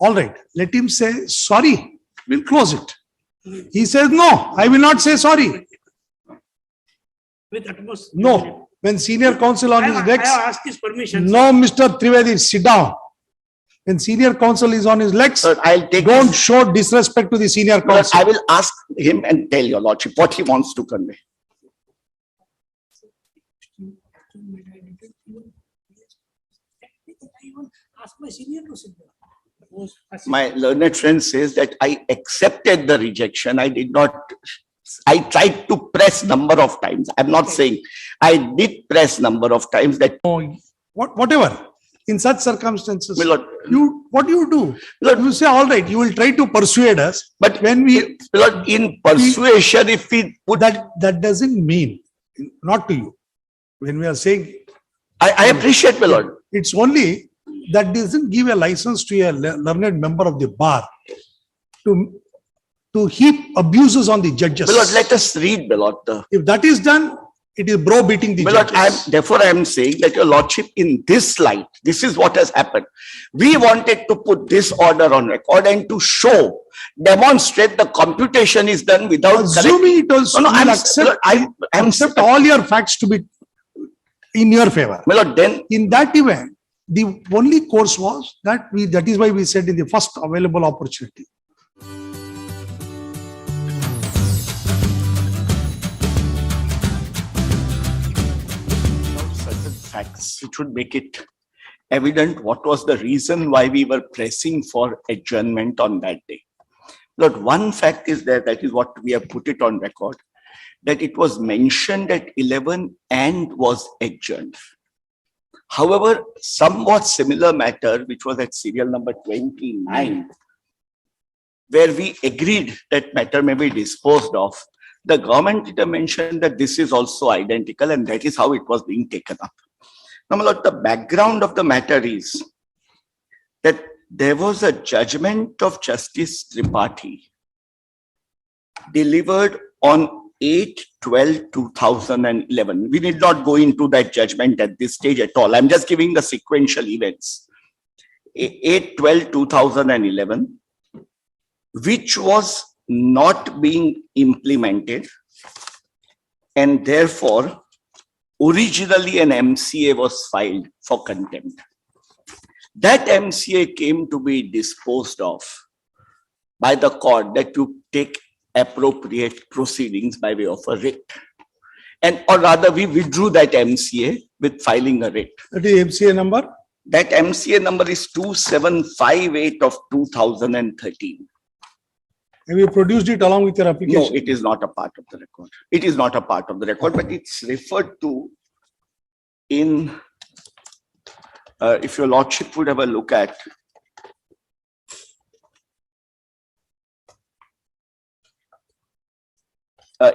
All right, let him say sorry. We'll close it. He says, no, I will not say sorry. With utmost. No, when senior counsel on his I have legs. asked his permission. No, Mr. Trivedi, sit down. When senior counsel is on his legs, Sir, I'll take don't show disrespect to the senior But counsel. I will ask him and tell your lordship what he wants to convey. Ask my senior to sit there. My learned friend says that I accepted the rejection. I did not, I tried to press number of times. I'm not saying I did press number of times that. Whatever. In such circumstances, My lord, what do you do? Lord, You say, all right, you will try to persuade us, but when we, my lord, in persuasion, if we put that doesn't mean, not to you. When we are saying, I appreciate, my lord. it's only that doesn't give a license to a learned member of the bar to heap abuses on the judges. My lord, let us read, my lord. If that is done, it is browbeating the My lord, judges. therefore I am saying that your lordship, in this light, this is what has happened. We wanted to put this order on record and to show, demonstrate the computation is done without. Assuming it was, No, no, we'll I'm accept all your facts to be in your favor. My lord, then In that event, the only course was that that is why we said in the first available opportunity. certain facts, it would make it evident what was the reason why we were pressing for adjournment on that day. Lord, one fact is there, that is what we have put it on record, that it was mentioned at 11 and was adjourned. However, somewhat similar matter, which was at serial number 29, where we agreed that matter may be disposed of, the government did mention that this is also identical, and that is how it was being taken up. Now, my lord, the background of the matter is that there was a judgment of Justice Tripathi delivered on 8/12/2011. We need not go into that judgment at this stage at all. I'm just giving the sequential events. 8/12/2011, which was not being implemented, and therefore originally an MCA was filed for contempt. That MCA came to be disposed of by the court that you take appropriate proceedings by way of a writ. And or rather, we withdrew that MCA with filing a writ. That is MCA number? That MCA number is 2758 of 2013. Have you produced it along with your No, application? it is not a part of the record. It is not a part of the record, but it's referred to in, if your lordship would have a look at,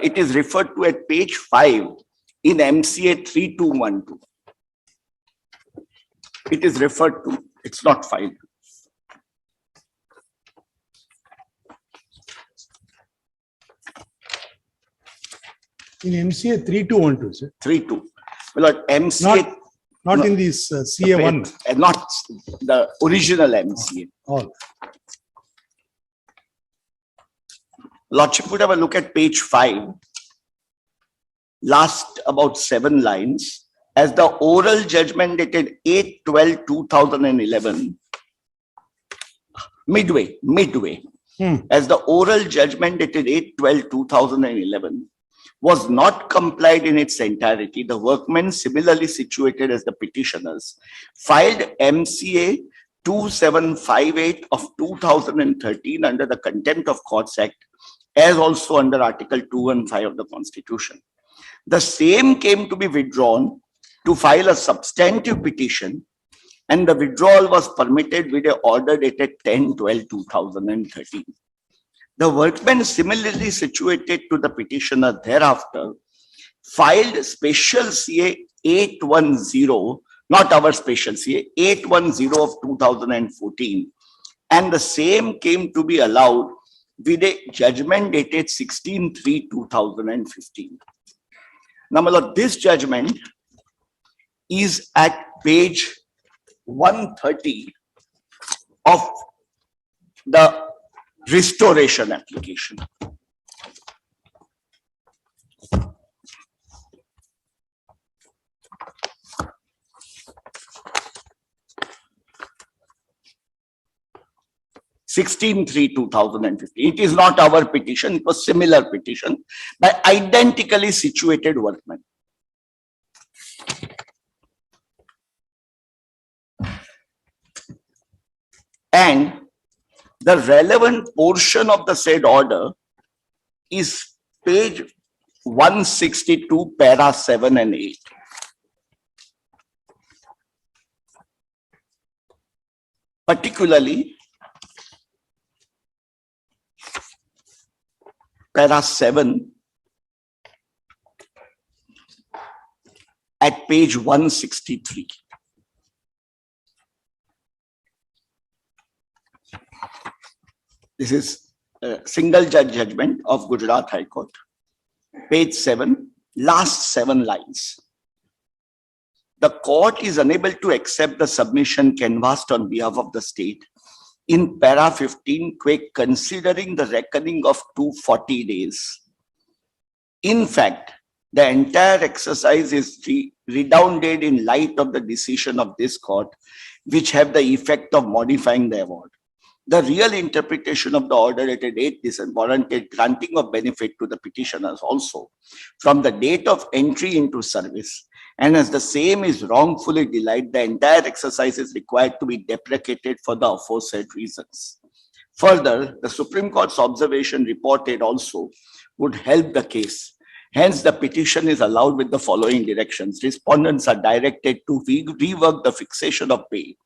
it is referred to at page 5 in MCA 3212. It is referred to, it's not filed. In MCA 3212, sir. 32. Well, MCA. Not in this CA1. Not the original MCA. All. Lordship would have a look at page 5. Last about 7 lines. As the oral judgment dated 8/12/2011. Midway. As the oral judgment dated 8/12/2011 was not complied in its entirety, the workmen similarly situated as the petitioners filed MCA 2758 of 2013 under the Contempt of Courts Act, as also under Article 215 of the Constitution. The same came to be withdrawn to file a substantive petition, and the withdrawal was permitted with an order dated 10/12/2013. The workmen similarly situated to the petitioner thereafter filed special CA 810, not our special CA, 810 of 2014, and the same came to be allowed with a judgment dated 16/3/2015. Now, my lord, this judgment is at page 130 of the restoration application. (16-3-2015). It is not our petition, it was similar petition by identically situated workmen. And the relevant portion of the said order is page 162, para 7 and 8. Particularly, para 7 at page 163. This is a single judge judgment of Gujarat High Court, page 7, last 7 lines. The court is unable to accept the submission canvassed on behalf of the state in para 15, considering the reckoning of 240 days. In fact, the entire exercise is redounded in light of the decision of this court, which have the effect of modifying the award. The real interpretation of the order at a date is warranted granting of benefit to the petitioners also from the date of entry into service, and as the same is wrongfully delayed, the entire exercise is required to be deprecated for the aforesaid reasons. Further, the Supreme Court's observation reported also would help the case. Hence, the petition is allowed with the following directions. Respondents are directed to rework the fixation of pay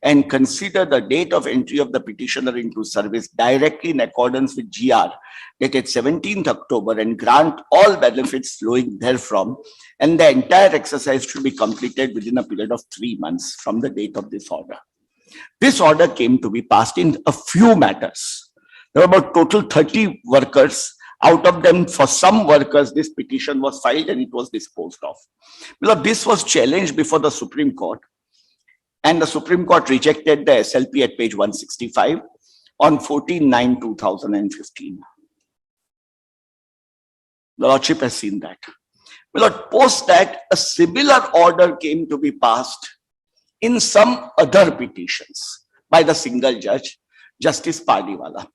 and consider the date of entry of the petitioner into service directly in accordance with GR dated 17th October and grant all benefits flowing therefrom, and the entire exercise should be completed within a period of 3 months from the date of this order. This order came to be passed in a few matters. There were about total 30 workers. Out of them, for some workers, this petition was filed and it was disposed of. Well, this was challenged before the Supreme Court, and the Supreme Court rejected the SLP at page 165 on 14/9/2015. The Lordship has seen that. Well, post that, a similar order came to be passed in some other petitions by the single judge, Justice Pardiwala,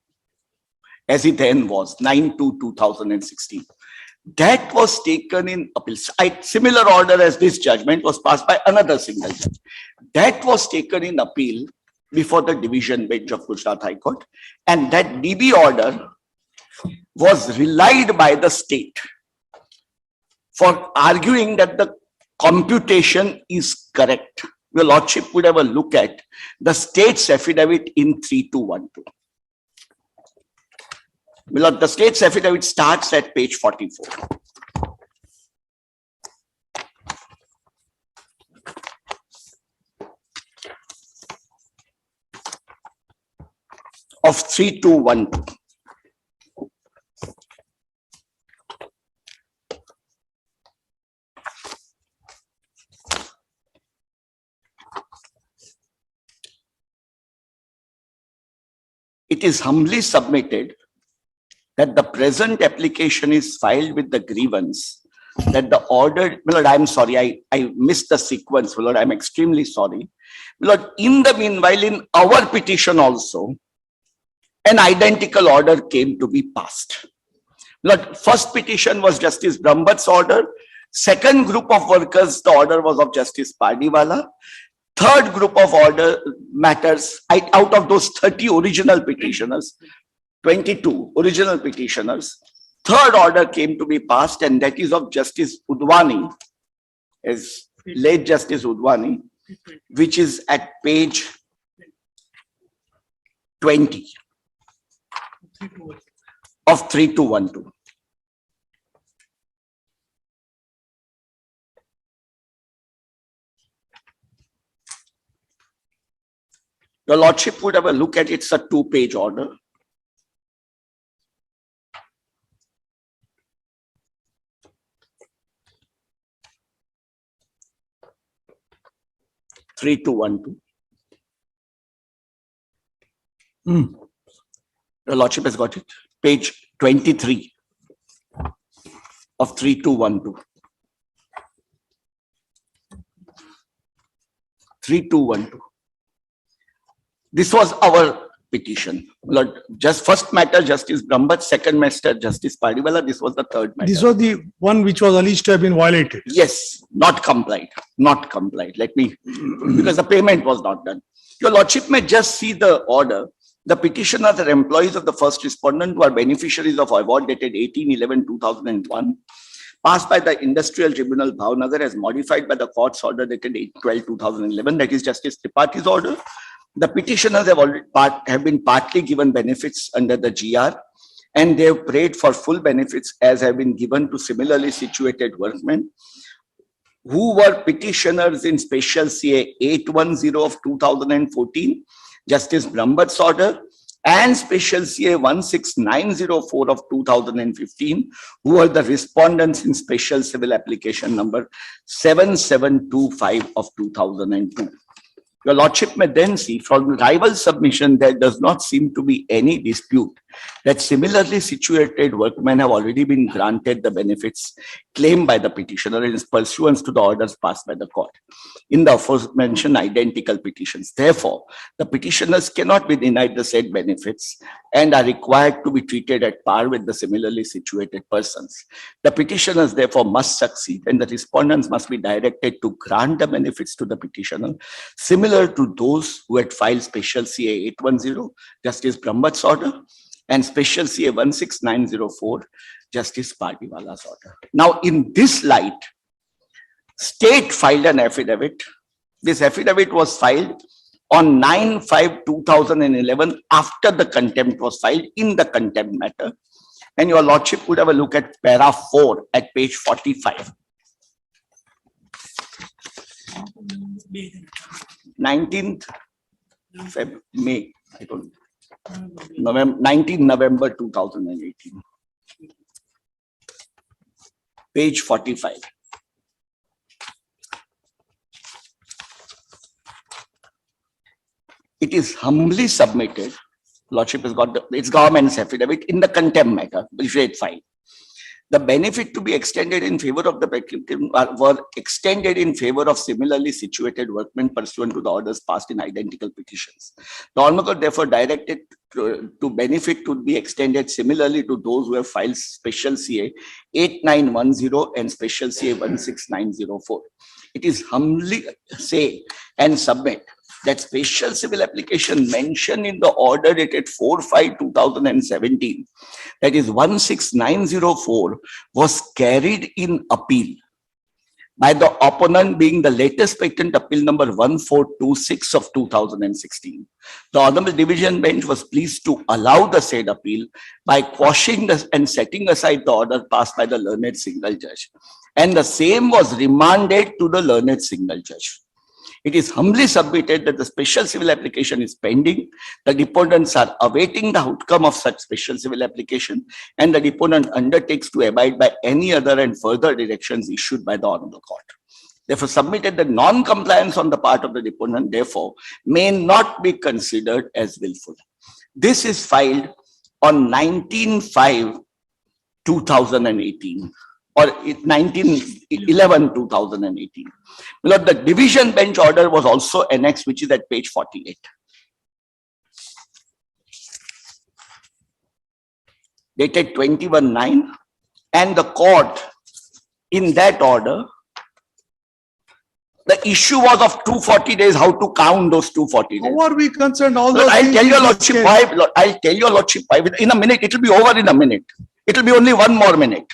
as he then was, 9/2/2016. That was taken in appeals. Similar order as this judgment was passed by another single judge. That was taken in appeal before the division bench of Gujarat High Court, and that DB order was relied by the state for arguing that the computation is correct. Your Lordship would have a look at the state's affidavit in 3212. The state's affidavit starts at page 44. Of 3212. It is humbly submitted that the present application is filed with the grievance that the order, my lord, I'm sorry, I missed the sequence, my lord, I'm extremely sorry. My lord, in the meanwhile, in our petition also, an identical order came to be passed. My lord, first petition was Justice Brahmbhatt's order. Second group of workers, the order was of Justice Pardiwala. Third group of order matters, out of those 30 original petitioners, 22 original petitioners, third order came to be passed, and that is of Justice Udvani, as late Justice Udvani, which is at page 20 of 3212. Your Lordship would have a look at it. It's a 2-page order. (3212). Your Lordship has got it. Page 23 of 3212. 3212. This was our petition. Lord, just first matter, Justice Brahmbhatt, second matter, Justice Padiwala. This was the third matter. This was the one which was alleged to have been violated. Yes, not complied, not complied. Let me, because the payment was not done. Your Lordship may just see the order. The petitioners are employees of the first respondent who are beneficiaries of award dated 18/11/2001, passed by the Industrial Tribunal Bhavnagar as modified by the court's order dated 8/12/2011. That is Justice Tripathi order. The petitioners have been partly given benefits under the GR, and they have prayed for full benefits as have been given to similarly situated workmen who were petitioners in Special CA 810 of 2014, Justice Brahmbhatt's order, and Special CA 16904 of 2015, who are the respondents in Special Civil Application number 7725 of 2002. Your Lordship may then see from rival submission there does not seem to be any dispute that similarly situated workmen have already been granted the benefits claimed by the petitioner in pursuance to the orders passed by the court in the aforementioned identical petitions. Therefore, the petitioners cannot be denied the said benefits and are required to be treated at par with the similarly situated persons. The petitioners therefore must succeed, and the respondents must be directed to grant the benefits to the petitioner similar to those who had filed Special CA 810, Justice Brahmbhatt's order, and Special CA 16904, Justice Padiwala's order. Now, in this light, State filed an affidavit. This affidavit was filed on 9/5/2011 after the contempt was filed in the contempt matter. And your Lordship would have a look at para 4 at page 45. 19th May, I don't know. 19 November 2018. Page 45. It is humbly submitted. Lordship has got its government's affidavit in the contempt matter, which we had filed. The benefit to be extended in favor of the petition were extended in favor of similarly situated workmen pursuant to the orders passed in identical petitions. The Honorable Court therefore directed to benefit to be extended similarly to those who have filed Special CA 8910 and Special CA 16904. It is humbly say and submit that special civil application mentioned in the order dated 4/5/2017, that is 16904, was carried in appeal by the opponent being the latest patent appeal number 1426 of 2016. The Honorable Division Bench was pleased to allow the said appeal by quashing and setting aside the order passed by the learned single judge, and the same was remanded to the learned single judge. It is humbly submitted that the special civil application is pending. The deponents are awaiting the outcome of such special civil application, and the deponent undertakes to abide by any other and further directions issued by the Honorable Court. Therefore, submitted that non-compliance on the part of the deponent, therefore, may not be considered as willful. This is filed on 19/5/2018. Or 19/11/2018. Well, the division bench order was also annexed, which is at page 48. Dated 21/9, and the court in that order, the issue was of 240 days, how to count those 240 days. How are we concerned? All those I'll tell your Lordship why. I'll tell your Lordship why. In a minute, it will be over in a minute. It will be only one more minute.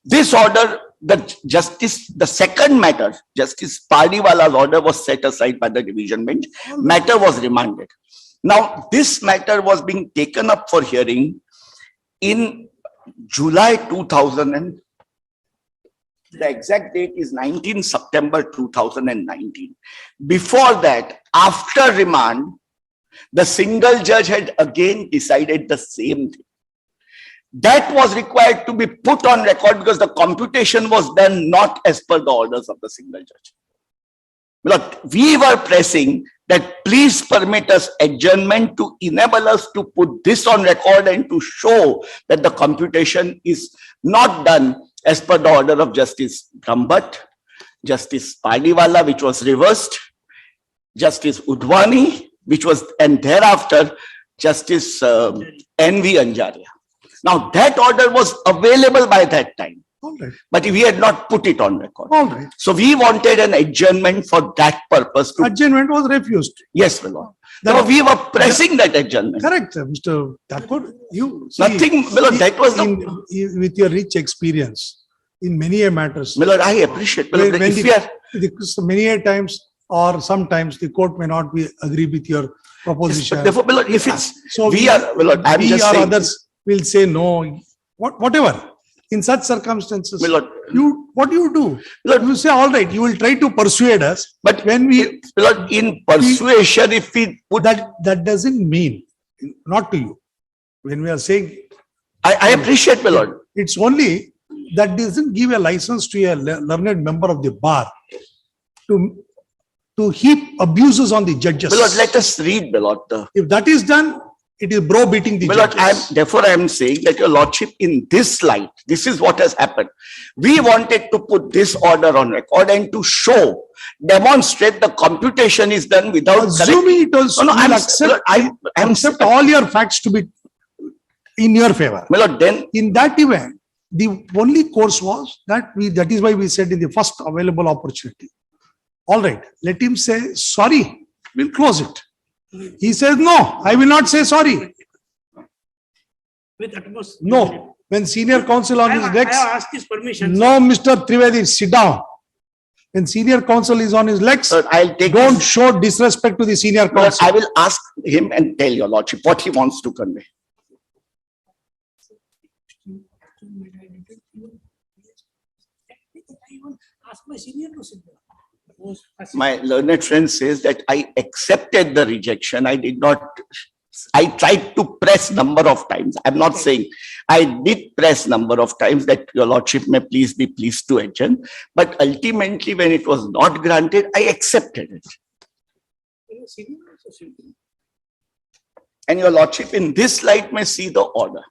This order, the second matter, Justice Padiwala's order was set aside by the division bench. Matter was remanded. Now, this matter was being taken up for hearing in July 2000. And the exact date is 19 September 2019. Before that, after remand, the single judge had again decided the same thing. That was required to be put on record because the computation was done not as per the orders of the single judge. Look, we were pressing that please permit us adjournment to enable us to put this on record and to show that the computation is not done as per the order of Justice Brahmbhatt, Justice Pardiwala, which was reversed, Justice Udvani, which was, and thereafter Justice N.V. Anjaria. Now that order was available by that time, All right, but we had not put it on record. all right. So we wanted an adjournment for that purpose to, Adjournment was refused. yes, my lord. No, we were pressing that adjournment. Correct, Mr. Thakur. You see, Nothing, my lord, that was the, with your rich experience in many a matters. my lord, I appreciate. My lord, When if we are, many a times or sometimes the court may not be agree with your proposition. but therefore, my lord, if it's, So we are, my lord, I'm we just or saying, others will say no, whatever. In such circumstances, my lord, what do you do? Lord, You say, all right, you will try to persuade us, but when we, my lord, in persuasion, if we put, that doesn't mean, not to you. When we are saying, I appreciate, my lord. it's only that doesn't give a license to a learned member of the bar to heap abuses on the judges. My lord, let us read, my lord, the, If that is done, it is bro beating the my lord, judges. therefore I am saying that your lordship, in this light, this is what has happened. We wanted to put this order on record and to show, demonstrate the computation is done without. Assuming it was, No, no, you I'm, will accept, I'm, accept all your facts to be in your favor. my lord, then, In that event, the only course was that that is why we said in the first available opportunity. All right, let him say, sorry, we'll close it. He says, no, I will not say sorry. With utmost. No, when senior counsel on his I legs, have asked his permission. no, Mr. Trivedi, sit down. When senior counsel is on his legs, sir, I'll take. don't show disrespect to the senior My lord, counsel. I will ask him and tell your lordship what he wants to convey. I even asked my senior to sit there. My learned friend says that I accepted the rejection. I did not, I tried to press number of times. I'm not saying, I did press number of times that your lordship may please be pleased to adjourn. But ultimately, when it was not granted, I accepted it. Senior also sit there. And your lordship in this light may see the order,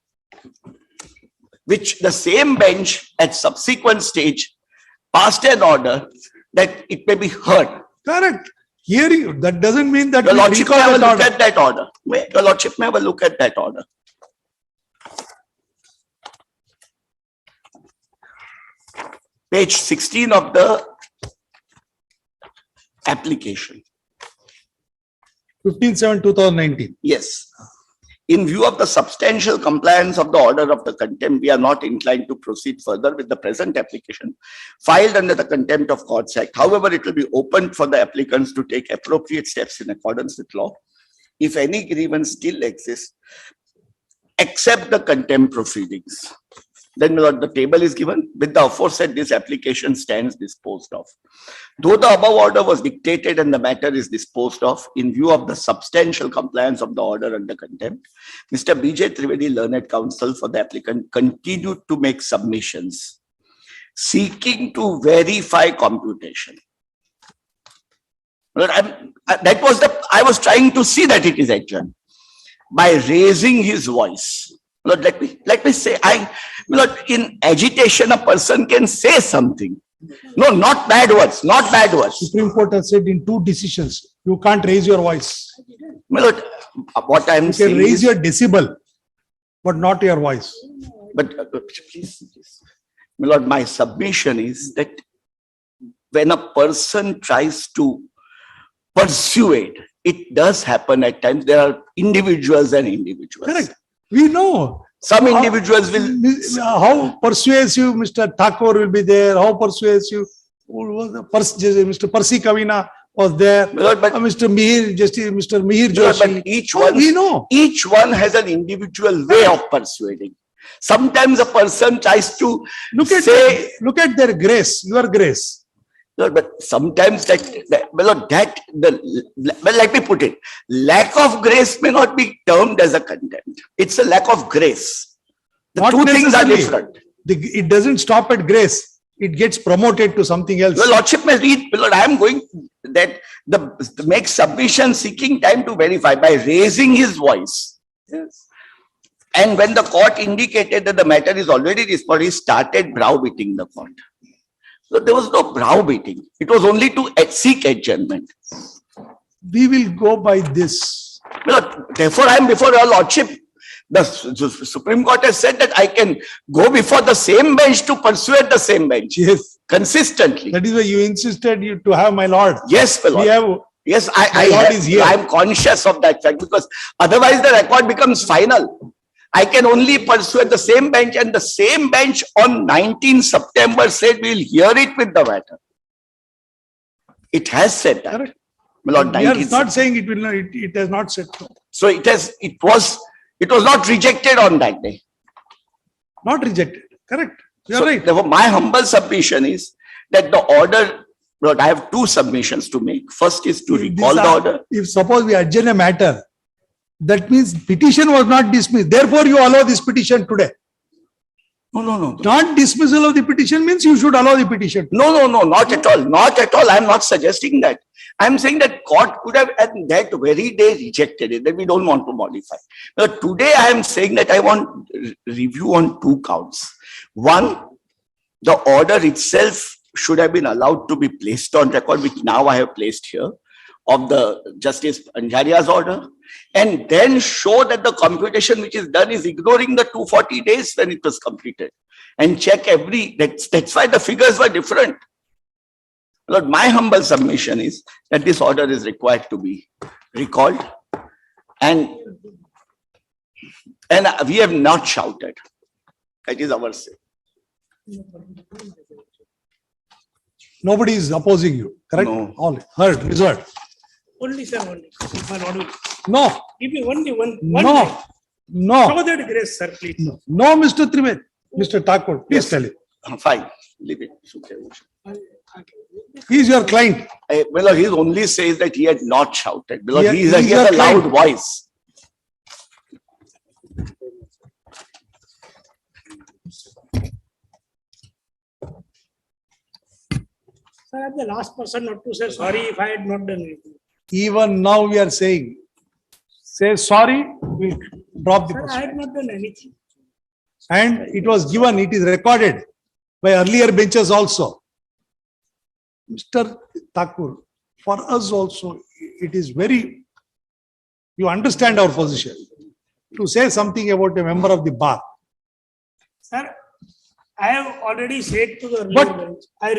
which the same bench at subsequent stage passed an order that it may be heard. Correct. Hearing, that doesn't mean that Your we lordship may recall have a that look order. at that order. Your lordship may have a look at that order. Page 16 of the application. 15/7/2019. Yes. In view of the substantial compliance of the order of the contempt, we are not inclined to proceed further with the present application filed under the Contempt of Courts Act. However, it will be open for the applicants to take appropriate steps in accordance with law. If any grievance still exists, accept the contempt proceedings. Then my lord, the table is given. With the aforesaid, this application stands disposed of. Though the above order was dictated and the matter is disposed of, in view of the substantial compliance of the order under contempt, Mr. B.J. Trivedi, learned counsel for the applicant, continued to make submissions seeking to verify computation. Lord, I was trying to see that it is adjourned by raising his voice. Lord, let me say, Lord, in agitation, a person can say something. No, not bad words, not bad words. Supreme Court has said in 2 decisions, you can't raise your voice. My lord, what I am You can saying raise is, your decibel, but not your voice. but please, my lord, my submission is that when a person tries to persuade, it does happen at times. There are individuals and individuals. Correct. We know. Some individuals will, How persuasive Mr. Thakur will be there, how persuasive who was the Mr. Percy Kavina was there, my lord, but Mr. Mihir, Justice Mr. Mihir Lord, Joshi. but each Oh, one, we know. each one has an individual way of persuading. Sometimes a person tries to say, Look at their grace, your grace. Lord, but sometimes well, let me put it, lack of grace may not be termed as a contempt. It's a lack of grace. The Not two things are necessarily. different. It doesn't stop at grace. it gets promoted to something else. Your Lordship may read, my lord, I am going that the make submission seeking time to verify by raising his voice. Yes. And when the court indicated that the matter is already resolved, he started browbeating the court. So there was no browbeating. It was only to seek adjournment. We will go by this. My lord, therefore, I am before your Lordship. The Supreme Court has said that I can go before the same bench to persuade the same bench. Yes, Consistently. that is why you insisted you to have my lord. Yes, my lord. We have, Yes, My lord is here. I am conscious of that fact because otherwise the record becomes final. I can only persuade the same bench, and the same bench on 19 September said we will hear it with the matter. It has said that. correct. My lord, We are 19 not saying it will not, it has not said so. So it was not rejected on that day. Not rejected, correct. You are So right. therefore, my humble submission is that the order, Lord, I have two submissions to make. First is to If recall these the are- order. If suppose we adjourn a matter, that means petition was not dismissed. Therefore, you allow this petition today. No. Not dismissal of the petition means you should allow the petition. No, not at all. Not at all. I'm not suggesting that. I'm saying that court could have at that very day rejected it, that we don't want to modify. But today I am saying that I want review on two counts. One, the order itself should have been allowed to be placed on record, which now I have placed here, of the Justice Anjaria's order, and then show that the computation which is done is ignoring the 240 days when it was completed, and check that's why the figures were different. Lord, my humble submission is that this order is required to be recalled, and we have not shouted. That is our say. Nobody is opposing you, correct? No. All heard, reserved. Only, sir, only. My lord will No, give me only one. no, Show no, that grace, sir, please. no, Mr. Trivedi. Mr. Thakur, please Yes. tell it. Fine, leave it. He is your client. Well, he only says that he had not shouted because He- he has he's a a loud client. voice. Sir, I'm the last person not to say sorry if I had not done anything. Even now we are saying, say sorry, we'll drop the Sir, I person. had not done anything. And it was given, it is recorded by earlier benches also. Mr. Thakur, for us also, it is very, you understand our position. To say something about a member of the bar. Sir, I have already said to the But- earlier bench, I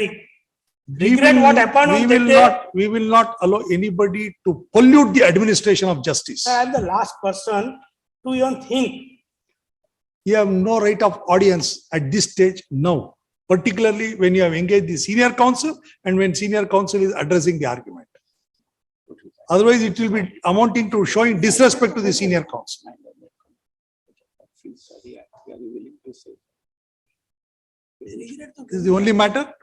We regret will- what happened we on will that day. not- We will not allow anybody to pollute the administration of justice. I am the last person to even think. You have no right of audience at this stage, no. Particularly when you have engaged the senior counsel and when senior counsel is addressing the argument. Otherwise, it will be amounting to showing disrespect to the senior counsel. This is the only matter